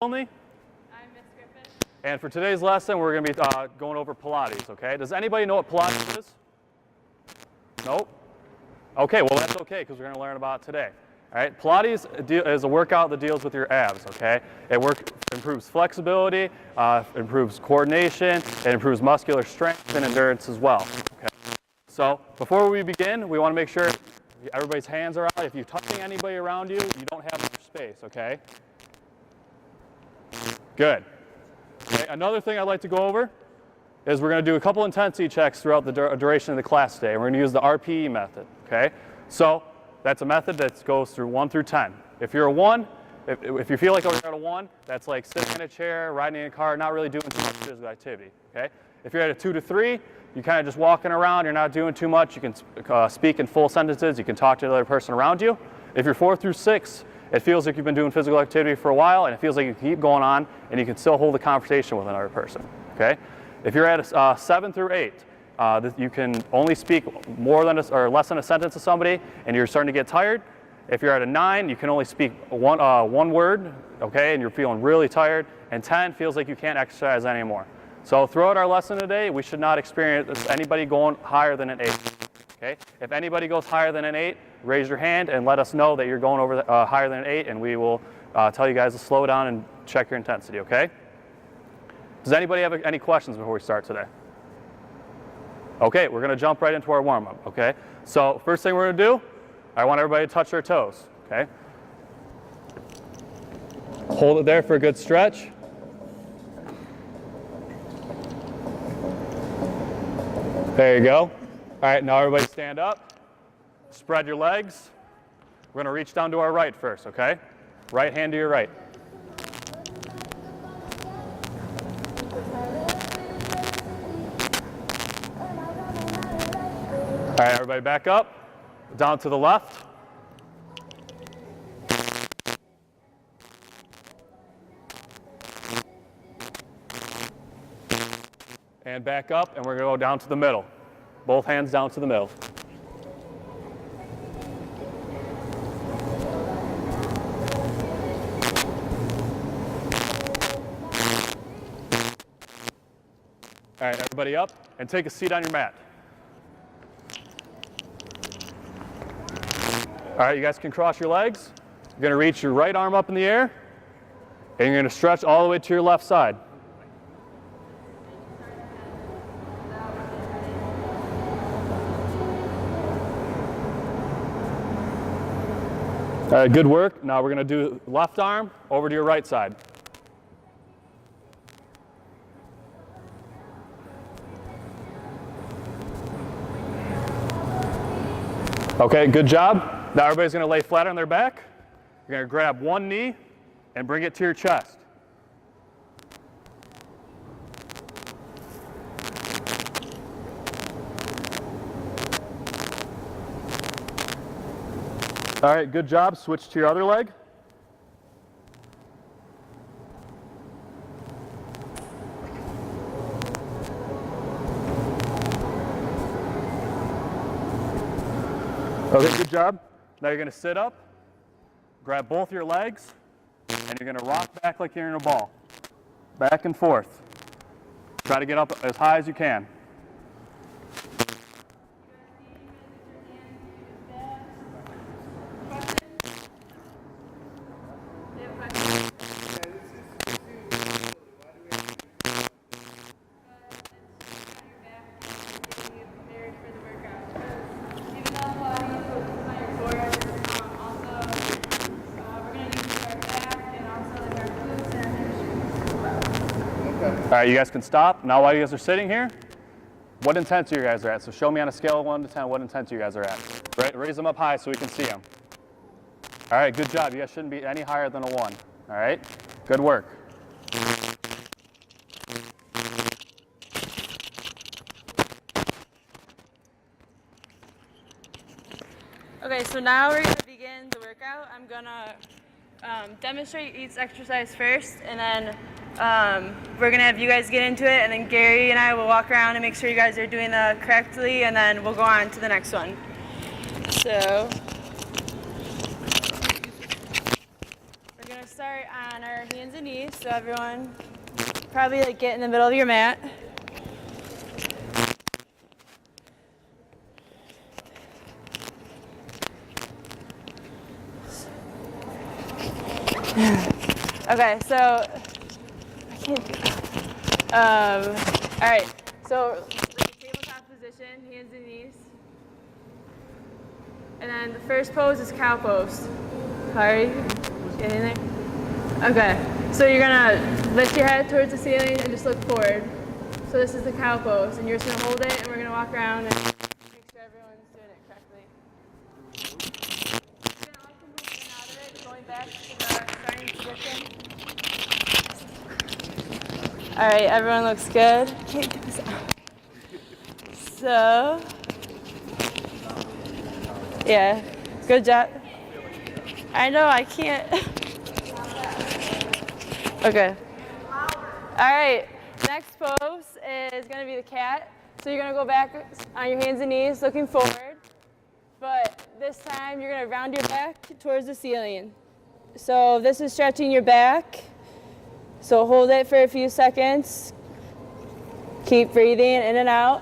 Only? I'm Miss Griffin. And for today's lesson, we're going to be going over Pilates, okay? Does anybody know what Pilates is? Nope? Okay, well that's okay because we're going to learn about it today. All right, Pilates is a workout that deals with your abs, okay? It improves flexibility, improves coordination, it improves muscular strength and endurance as well, okay? So before we begin, we want to make sure everybody's hands are out. If you're touching anybody around you, you don't have much space, okay? Good. Okay, another thing I'd like to go over is we're going to do a couple intensity checks throughout the duration of the class today. We're going to use the RPE method, okay? So that's a method that goes through 1 through 10. If you're a 1, if you feel like you're at a 1, that's like sitting in a chair, riding in a car, not really doing too much physical activity, okay? If you're at a 2 to 3, you're kind of just walking around, you're not doing too much, you can speak in full sentences, you can talk to the other person around you. If you're 4 through 6, it feels like you've been doing physical activity for a while, and it feels like you can keep going on, and you can still hold a conversation with another person, okay? If you're at a 7 through 8, you can only speak more than or less than a sentence to somebody, and you're starting to get tired. If you're at a 9, you can only speak one word, okay, and you're feeling really tired. And 10 feels like you can't exercise anymore. So throughout our lesson today, we should not experience anybody going higher than an 8. Okay? If anybody goes higher than an 8, raise your hand and let us know that you're going over higher than an 8, and we will tell you guys to slow down and check your intensity, okay? Does anybody have any questions before we start today? Okay, we're going to jump right into our warm-up, okay? So first thing we're going to do, I want everybody to touch their toes, okay? Hold it there for a good stretch. There you go. All right, now everybody stand up. Spread your legs. We're going to reach down to our right first, okay? Right hand to your right. All right, everybody back up. Down to the left. And back up, and we're going to go down to the middle. Both hands down to the middle. All right, everybody up, and take a seat on your mat. All right, you guys can cross your legs. You're going to reach your right arm up in the air, and you're going to stretch all the way to your left side. All right, good work. Now we're going to do left arm over to your right side. Okay, good job. Now everybody's going to lay flat on their back. You're going to grab one knee and bring it to your chest. All right, good job. Switch to your other leg. Okay, good job. Now you're going to sit up, grab both your legs, and you're going to rock back like you're in a ball. Back and forth. Try to get up as high as you can. All right, you guys can stop. Now while you guys are sitting here, what intensity you guys are at? So show me on a scale of 1 to 10 what intensity you guys are at. Right, raise them up high so we can see them. All right, good job. You guys shouldn't be any higher than a 1. All right, good work. Okay, so now we're going to begin the workout. I'm going to demonstrate each exercise first, and then we're going to have you guys get into it, and then Gary and I will walk around and make sure you guys are doing that correctly, and then we'll go on to the next one. So we're going to start on our our hands and knees, so everyone probably like get in the middle of your mat. Okay, so I can't do all right, so tabletop position, hands and knees. And then the first pose is cow pose. Kari, get in there. Okay, so you're gonna lift your head towards the ceiling and just look forward. So this is the cow pose, and you're just gonna hold it, and we're gonna walk around and make sure everyone's doing it correctly. You're gonna like to move in and out of it, going back to the starting position. All right, everyone looks good. Can't get this out. So, yeah, good job. I know, I can't. Okay. All right, next pose is gonna be the cat. So you're gonna go back on your hands and knees, looking forward. But this time you're gonna round your back towards the ceiling. So this is stretching your back. So hold it for a few seconds. Keep breathing in and out.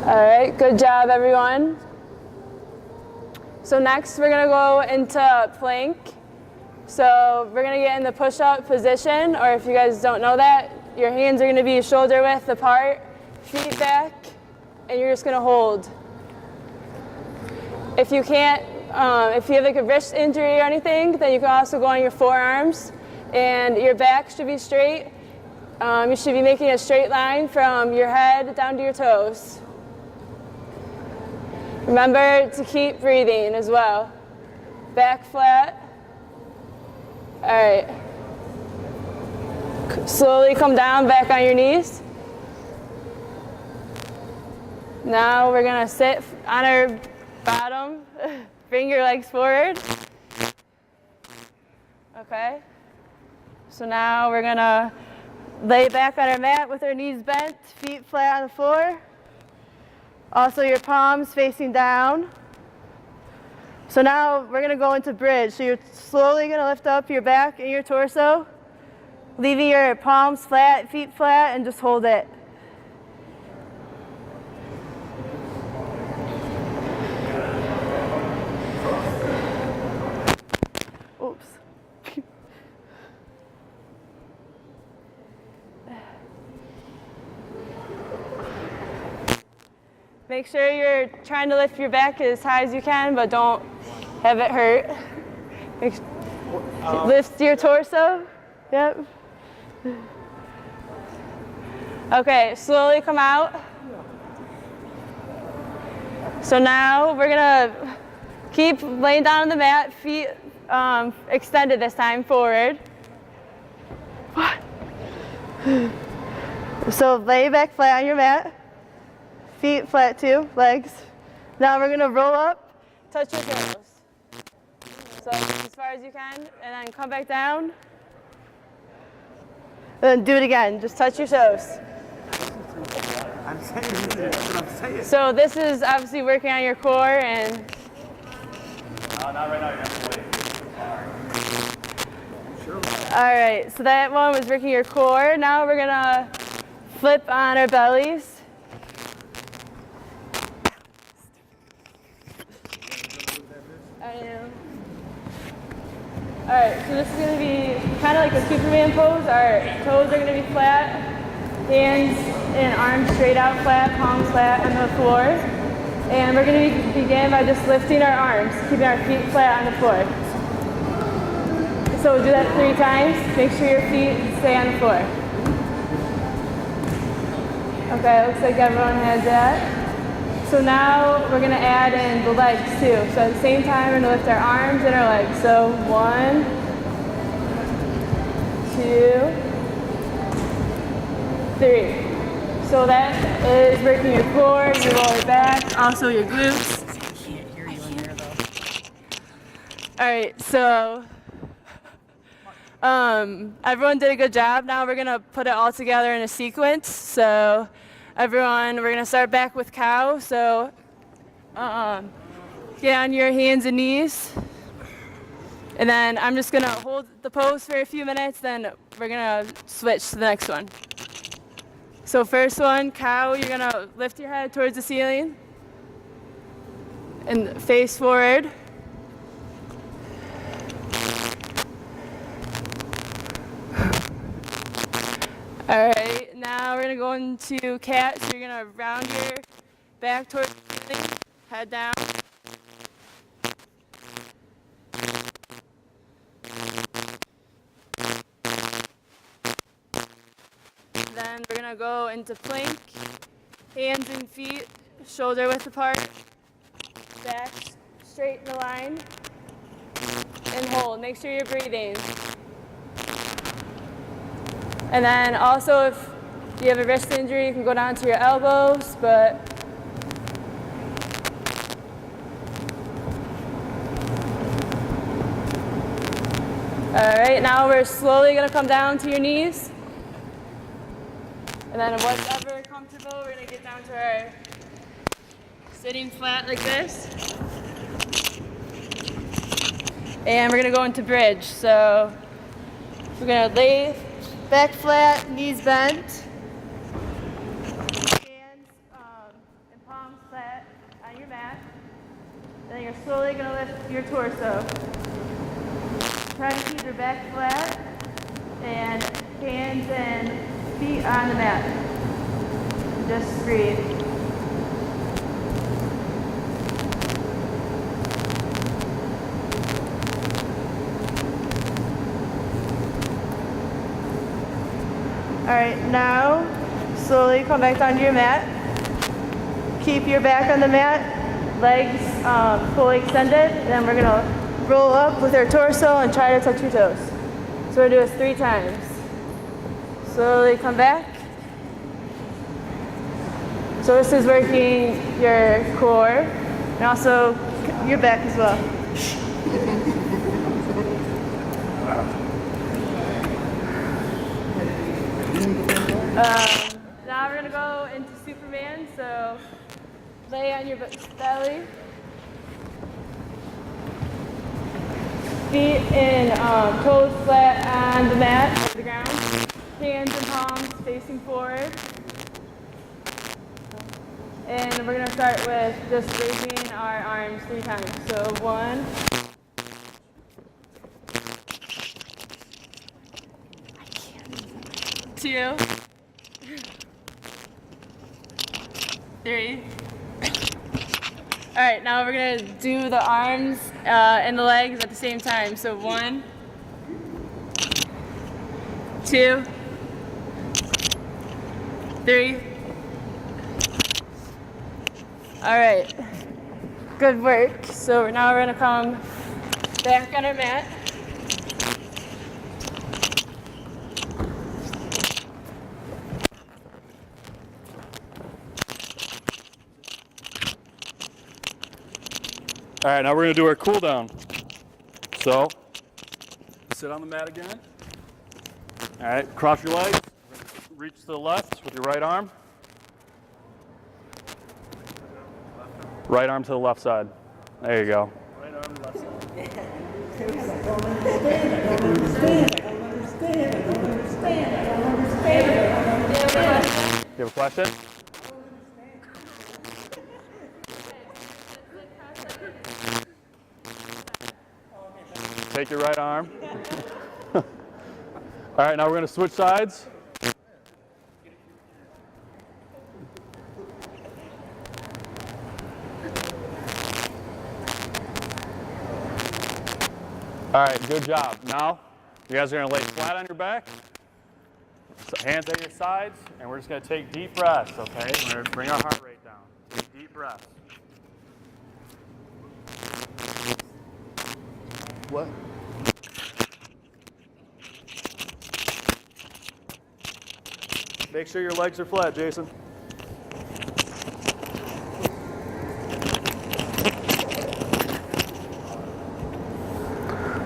All right, good job, everyone. So next we're gonna go into plank. So we're gonna get in the push-up position, or if you guys don't know that, your hands are gonna be shoulder width apart, feet back, and you're just gonna hold. If you can't, if you have like a wrist injury or anything, then you can also go on your forearms, and your back should be straight. You should be making a straight line from your head down to your toes. Remember to keep breathing as well. Back flat. All right. Slowly come down, back on your knees. Now we're gonna sit on our bottom. Bring your legs forward. Okay. So now we're gonna lay back on our mat with our knees bent, feet flat on the floor. Also your palms facing down. So now we're gonna go into bridge. So you're slowly gonna lift up your back and your torso, leaving your palms flat, feet flat, and just hold it. Oops. Make sure you're trying to lift your back as high as you can, but don't have it hurt. Lift your torso. Yep. Okay, slowly come out. So now we're gonna keep laying down on the mat, feet extended this time, forward. So lay back flat on your mat. Feet flat too, legs. Now we're gonna roll up, touch your toes. So as far as you can, and then come back down. Then do it again, just touch your toes. I'm saying that's what I'm saying. So this is obviously working on your core and... Not right now, you're gonna have to wait. All right, so that one was working your core. Now we're gonna flip on our bellies. I am. All right, so this is gonna be kind of like a Superman pose. Our toes are gonna be flat, hands and arms straight out flat, palms flat on the floor. And we're gonna begin by just lifting our arms, keeping our feet flat on the floor. So we'll do that 3 times. Make sure your feet stay on the floor. Okay, looks like everyone has that. So now we're gonna add in the legs too. So at the same time, we're gonna lift our arms and our legs. So 1, 2, 3. So that is working your core, your lower back, also your glutes. I can't hear you in there though. All right, so everyone did a good job. Now we're gonna put it all together in a sequence. So everyone, we're gonna start back with cow. So get on your hands and knees. And then I'm just gonna hold the pose for a few minutes, then we're gonna switch to the next one. So first one, cow, you're gonna lift your head towards the ceiling and face forward. All right, now we're gonna go into cat, so you're gonna round your back towards the ceiling, head down. Then we're gonna go into plank, hands and feet shoulder width apart, back straight in the line, and hold. Make sure you're breathing. And then also if you have a wrist injury, you can go down to your elbows, but all right, now we're slowly gonna come down to your knees. And then whatever comfortable, we're gonna get down to our sitting flat like this. And we're gonna go into bridge. So we're gonna lay back flat, knees bent. Hands and palms flat on your mat. And then you're slowly gonna lift your torso. Try to keep your back flat and hands and feet on the mat. Just breathe. All right, now slowly come back onto your mat. Keep your back on the mat, legs fully extended, and then we're gonna roll up with our torso and try to touch your toes. So we're gonna do this 3 times. Slowly come back. So this is working your core and also your back as well. Now we're gonna go into Superman. So lay on your belly. Feet and toes flat on the mat, the ground. Hands and palms facing forward. And we're gonna start with just raising our arms 3 times. So 1, 2, 3. All right, now we're gonna do the arms and the legs at the same time. So 1, 2, 3. All right, good work. So now we're gonna come back on our mat. All right, now we're gonna do our cool down. So, sit on the mat again. All right, cross your legs, reach to the left with your right arm. Right arm to the left side. There you go. Right arm, left side. You have a question? Take your right arm. All right, now we're going to switch sides. All right, good job. Now, you guys are going to lay flat on your back, hands at your sides, and we're just going to take deep breaths, okay? We're going to bring our heart rate down. Take deep breaths. What? Make sure your legs are flat, Jason.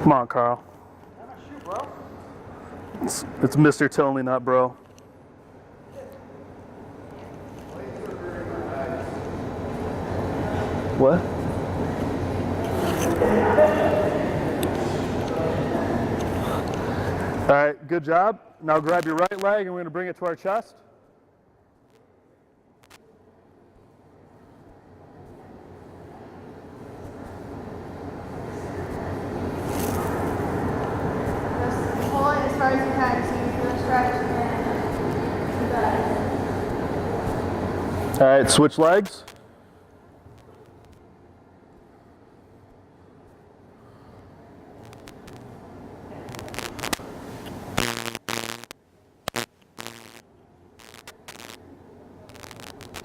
Come on, Carl. It's Mr. Tell Me Not Bro. What? All right, good job. Now grab your right leg and we're going to bring it to our chest. Just pull it as far as you can so you feel a stretch and back. All right, switch legs.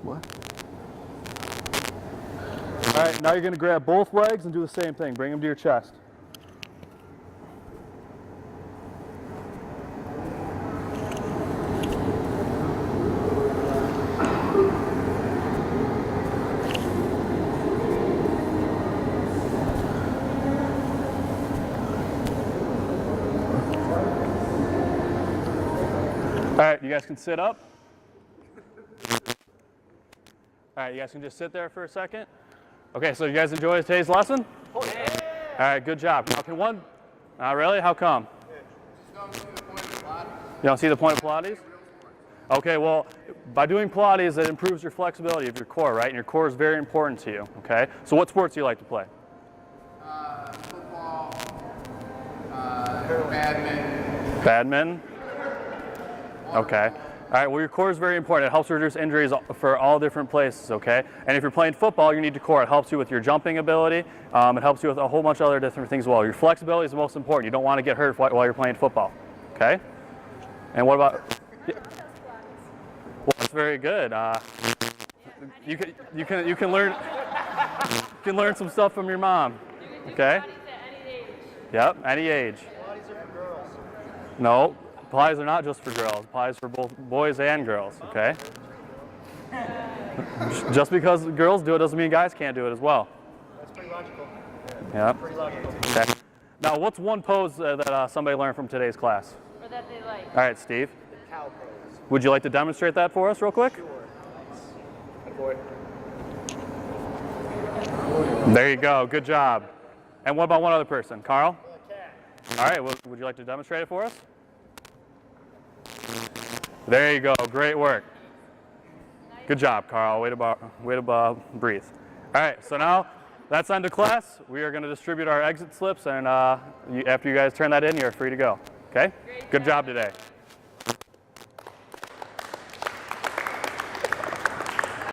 What? All right, now you're going to grab both legs and do the same thing. Bring them to your chest. All right, you guys can sit up. All right, you guys can just sit there for a second. Okay, so you guys enjoyed today's lesson? Oh, yeah. All right, good job. Now, can one, really? How come? You don't see the point of Pilates? Okay, well, by doing Pilates, it improves your flexibility of your core, right? And your core is very important to you, okay? So what sports do you like to play? Football, badminton. Badminton? Okay. All right, well, your core is very important. It helps reduce injuries for all different places, okay? And if you're playing football, you need your core. It helps you with your jumping ability. It helps you with a whole bunch of other different things as well. Your flexibility is the most important. You don't want to get hurt while you're playing football, okay? And what about? Yeah. Well, that's very good. You can learn some stuff from your mom, okay? Yep, any age. No. Pilates are not just for girls. Pilates for both boys and girls, okay? Just because girls do it doesn't mean guys can't do it as well. That's pretty logical. Yeah. Pretty logical. Okay. Now, what's one pose that somebody learned from today's class? Or that they like. All right, Steve. The cow pose. Would you like to demonstrate that for us real quick? Sure. Good boy. There you go. Good job. And what about one other person? Carl? All right. Well, would you like to demonstrate it for us? There you go. Great work. Good job, Carl. Way to breathe. All right. So now that's on to class. We are going to distribute our exit slips, and after you guys turn that in, you're free to go. Okay? Good job today.